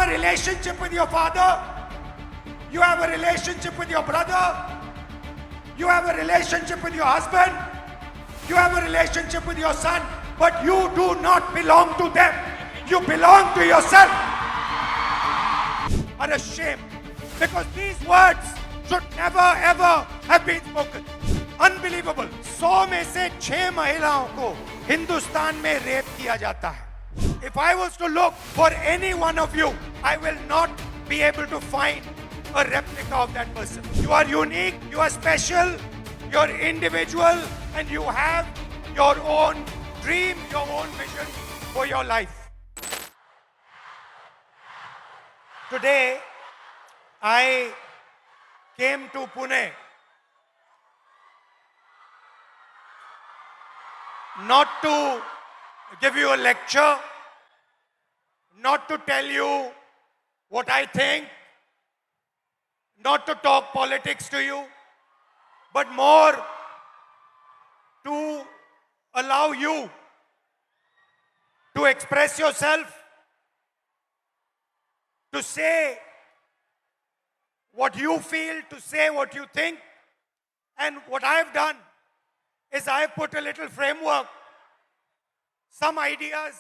a relationship with your father. You have a relationship with your brother. You have a relationship with your husband. You have a relationship with your son. But you do not belong to them. You belong to yourself. Are a shame. Because these words should never ever have been spoken. Unbelievable. 100 में से 6 महिलाओं को हिंदुस्तान में rape किया जाता है. If I was to look for any one of you, I will not be able to find a replica of that person. You are unique, you are special, you are individual, and you have your own dream, your own vision for your life. Today, I came to Pune not to give you a lecture, not to tell you what I think, not to talk politics to you, but more to allow you to express yourself, to say what you feel, to say what you think. And what I have done is I have put a little framework, some ideas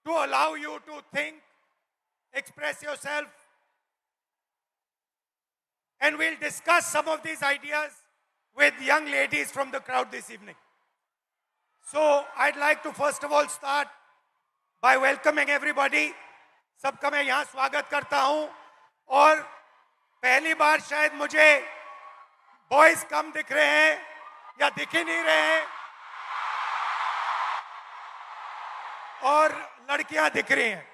to allow you to think, express yourself. And we'll discuss some of these ideas with young ladies from the crowd this evening. So I'd like to first of all start by welcoming everybody. सबका मैं यहाँ स्वागत करता हूँ और पहली बार शायद मुझे बॉयज कम दिख रहे हैं या दिख ही नहीं रहे हैं और लड़कियां दिख रही हैं.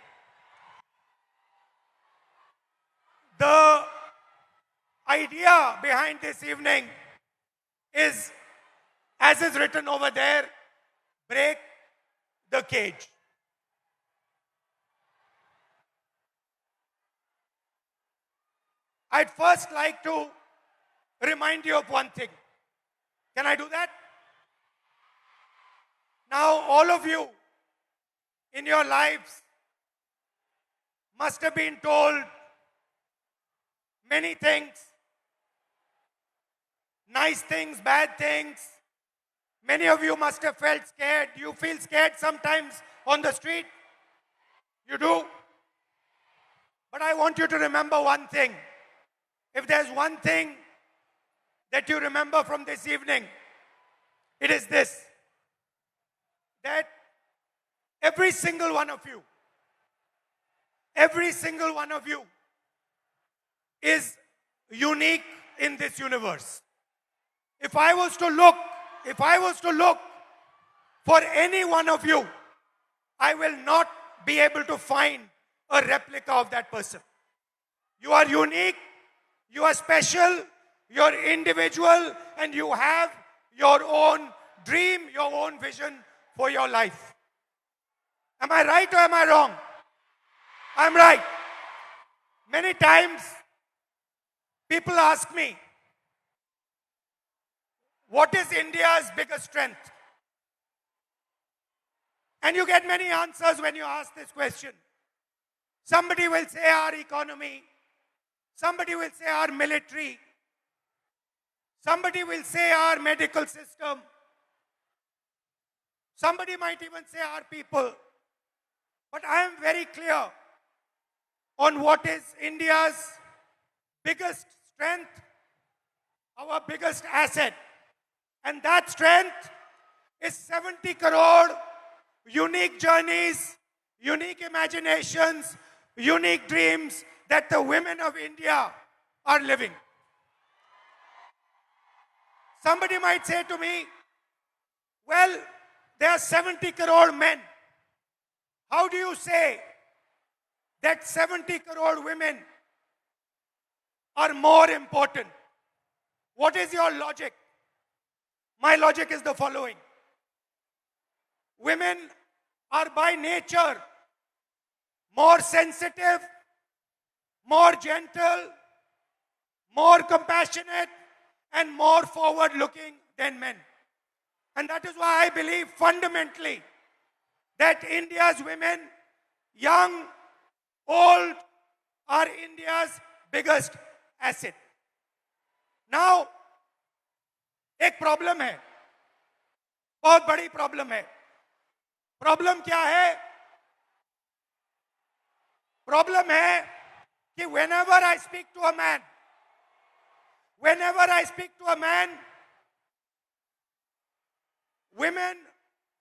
The idea behind this evening is, as is written over there, break the cage. I'd first like to remind you of one thing. Can I do that? Now, all of you in your lives must have been told many things, nice things, bad things. Many of you must have felt scared. You feel scared sometimes on the street. You do. But I want you to remember one thing. If there's one thing that you remember from this evening, it is this: that every single one of you is unique in this universe. If I was to look for any one of you, I will not be able to find a replica of that person. You are unique, you are special, you are individual, and you have your own dream, your own vision for your life. Am I right or am I wrong? I'm right. Many times, people ask me, what is India's biggest strength? And you get many answers when you ask this question. Somebody will say our economy. Somebody will say our military. Somebody will say our medical system. Somebody might even say our people. But I am very clear on what is India's biggest strength, our biggest asset. And that strength is 70 crore unique journeys, unique imaginations, unique dreams that the women of India are living. Somebody might say to me, well, there are 70 crore men. How do you say that 70 crore women are more important? What is your logic? My logic is the following. Women are by nature more sensitive, more gentle, more compassionate, and more forward-looking than men. And that is why I believe fundamentally that India's women, young, old are India's biggest asset. Now, एक problem है, बहुत बड़ी problem है. Problem क्या है? Problem है कि whenever I speak to a man, women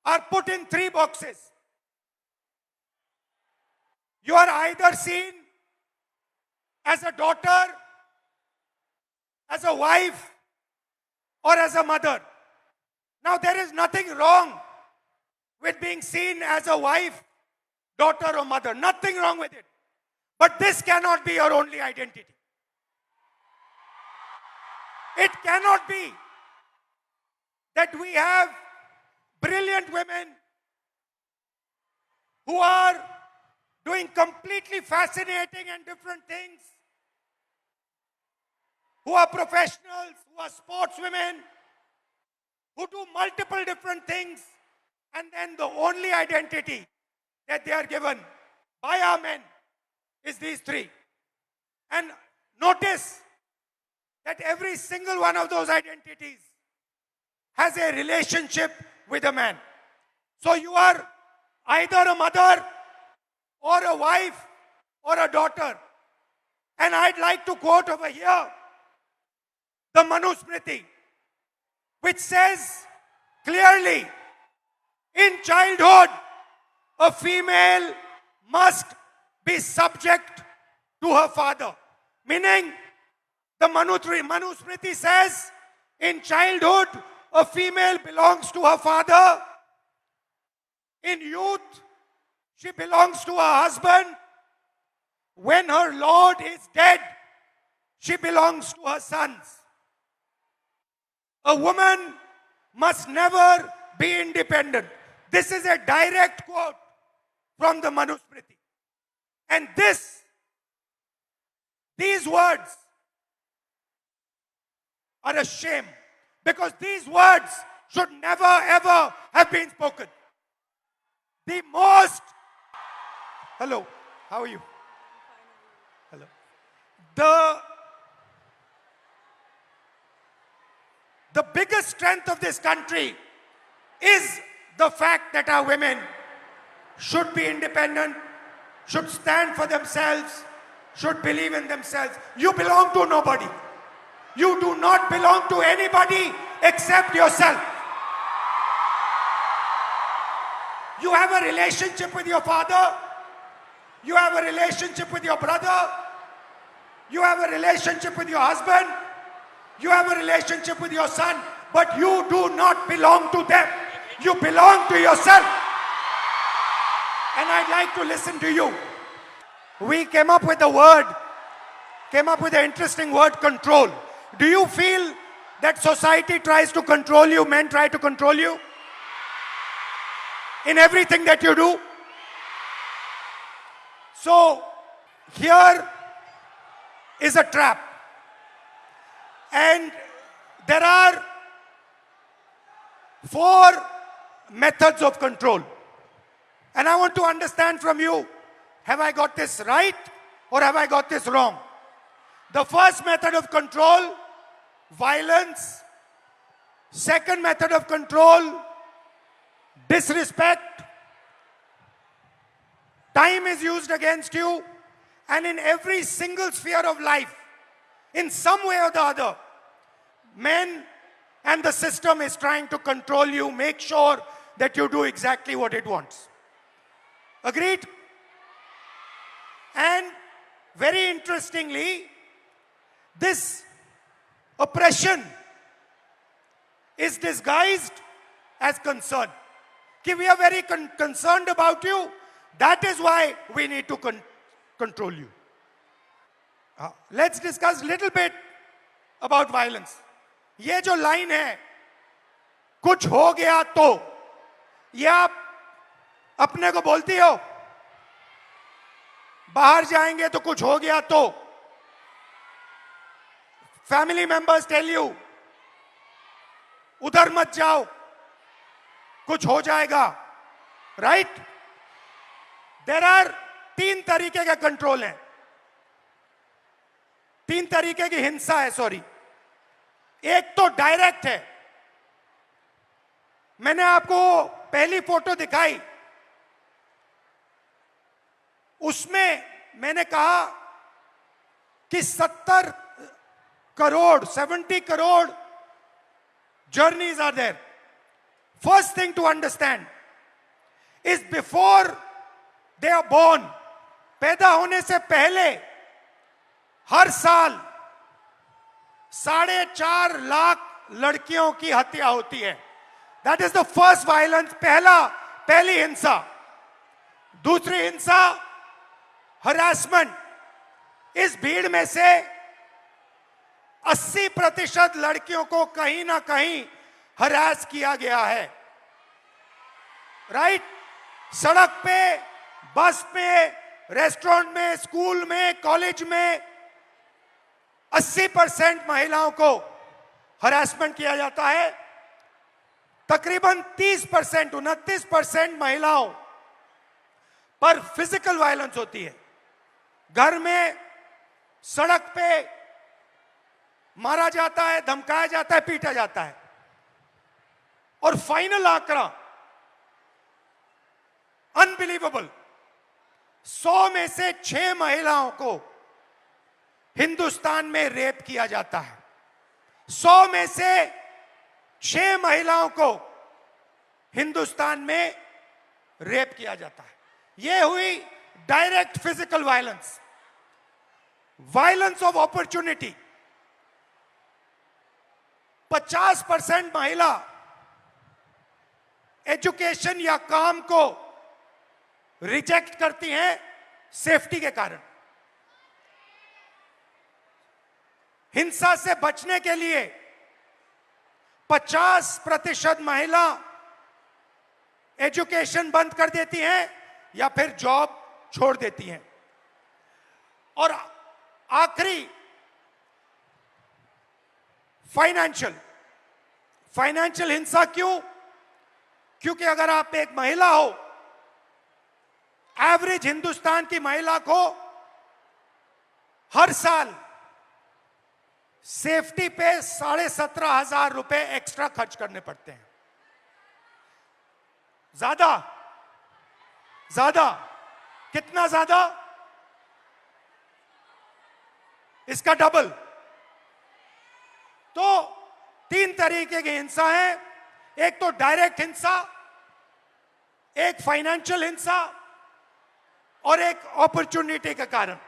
are put in 3 boxes. You are either seen as a daughter, as a wife, or as a mother. Now, there is nothing wrong with being seen as a wife, daughter, or mother. Nothing wrong with it. But this cannot be your only identity. It cannot be that we have brilliant women who are doing completely fascinating and different things, who are professionals, who are sportswomen, who do multiple different things, and then the only identity that they are given by our men is these 3. And notice that every single one of those identities has a relationship with a man. So you are either a mother or a wife or a daughter. And I'd like to quote over here the Manusmriti, which says clearly, in childhood, a female must be subject to her father. Meaning, the Manusmriti says, in childhood, a female belongs to her father. In youth, she belongs to her husband. When her Lord is dead, she belongs to her sons. A woman must never be independent. This is a direct quote from the Manusmriti. And these words are a shame, because these words should never ever have been spoken. The most... Hello, how are you? Hello. The biggest strength of this country is the fact that our women should be independent, should stand for themselves, should believe in themselves. You belong to nobody. You do not belong to anybody except yourself. You have a relationship with your father. You have a relationship with your brother. You have a relationship with your husband. You have a relationship with your son. But you do not belong to them. You belong to yourself. And I'd like to listen to you. We came up with an interesting word, control. Do you feel that society tries to control you, men try to control you in everything that you do? So, here is a trap. And there are 4 methods of control. And I want to understand from you, have I got this right or have I got this wrong? The first method of control, violence. Second method of control, disrespect. Time is used against you, and in every single sphere of life, in some way or the other, men and the system is trying to control you, make sure that you do exactly what it wants. Agreed? And very interestingly, this oppression is disguised as concern. Okay, we are very concerned about you. That is why we need to control you. Let's discuss a little bit about violence. ये जो line है, कुछ हो गया तो, ये आप अपने को बोलती हो? बाहर जाएंगे तो कुछ हो गया तो? Family members tell you, उधर मत जाओ, कुछ हो जाएगा, right? There are तीन तरीके के कंट्रोल हैं, तीन तरीके की हिंसा है, सॉरी। एक तो डायरेक्ट है। मैंने आपको पहली फोटो दिखाई, उसमें मैंने कहा कि 70 crore journeys are there. First thing to understand is before they are born, पैदा होने से पहले हर साल 4.5 लाख लड़कियों की हत्या होती है। That is the first violence, पहली हिंसा। दूसरी हिंसा हरासमेंट। इस भीड़ में से 80% लड़कियों को कहीं ना कहीं हरास किया गया है, राइट? सड़क पे, बस में, रेस्टोरेंट में, स्कूल में, कॉलेज में 80% महिलाओं को हरासमेंट किया जाता है। तकरीबन 30%, 29% महिलाओं पर फिजिकल वायलेंस होती है। घर में, सड़क पे मारा जाता है, धमकाया जाता है, पीटा जाता है। और फाइनल आंकड़ा अनबिलीवेबल, 100 में से 6 महिलाओं को हिंदुस्तान में रेप किया जाता है। 100 में से 6 महिलाओं को हिंदुस्तान में रेप किया जाता है। यह हुई direct physical violence. Violence of opportunity, 50% महिला एजुकेशन या काम को रिजेक्ट करती हैं सेफ्टी के कारण। हिंसा से बचने के लिए 50% महिला एजुकेशन बंद कर देती हैं या फिर जॉब छोड़ देती हैं। और आखिरी फाइनेंशियल हिंसा। क्यों? क्योंकि अगर आप एक महिला हो, एवरेज हिंदुस्तान की महिला को हर साल सेफ्टी पे 17,500 रुपए एक्स्ट्रा खर्च करने पड़ते हैं। ज्यादा कितना ज्यादा? इसका डबल। तो 3 तरीके की हिंसा है। एक तो डायरेक्ट हिंसा, एक फाइनेंशियल हिंसा और एक अपॉर्चुनिटी के कारण।